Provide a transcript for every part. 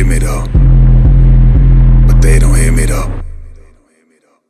me though. But they don't hear me though.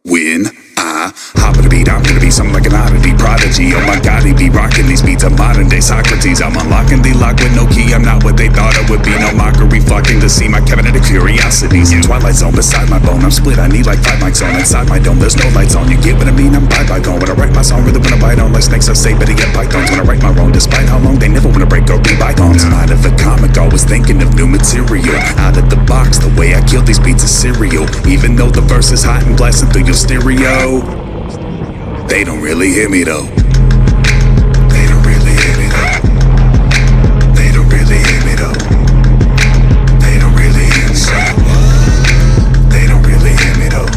When I hop on the beat, I'm gonna be something like an oddity prodigy. Oh my god, he be rocking these beats of modern day Socrates. I'm unlocking the lock with no key. I'm not what they thought I would be. No mockery, flocking to see my cabinet of curiosities. In Twilight Zone beside my bone, I'm split. I need like 5 mics on inside my dome. There's no lights on. You get what I mean? I'm bye gone. When I write my song, really wanna bite on like snakes. I say, better get pythons. When I write my own, despite how long they never wanna break or be bygones. Out of the comic, always thinking of new material. Out of the box, the way I kill these beats is cereal. Even though the verse is hot and blasting through your stereo. They don't really hear me though. They don't really hear me though. They don't really hear me though. They don't really hear me though. They don't really hear me though.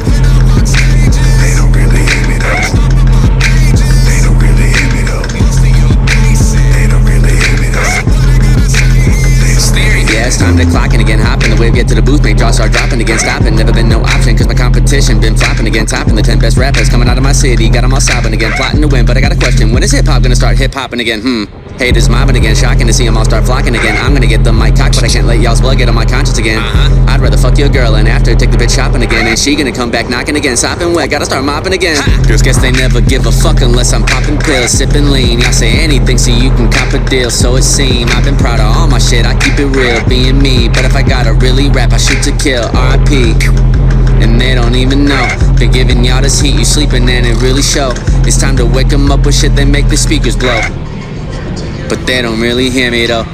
They don't really hear me though. They don't really hear me though. They don't really hear me though. Yeah, it's time to clock in again. Hop in the whip, get to the booth, make draws start dropping again. Stopping, never been no option, cause my competition been flopping again. Topping the 10 best rappers coming out of my city. Got them all sobbing again, plotting to win. But I got a question, when is hip-hop gonna start hip-hopping again? Haters mobbing again, shocking to see them all start flocking again. I'm gonna get the mic cocked, but I can't let y'all's blood get on my conscience again. I'd rather fuck your girl and after take the bitch shopping again. And she gonna come back knocking again, sopping wet, gotta start mopping again. Guess they never give a fuck unless I'm popping pills, sipping lean. Y'all say anything so you can cop a deal, so it seem. I've been proud of all my shit, I keep it real, being me. But if I gotta really rap, I shoot to kill, R.I.P. And they don't even know. Been giving y'all this heat, you sleeping and it really show. It's time to wake them up with shit that make the speakers blow. But they don't really hear me though.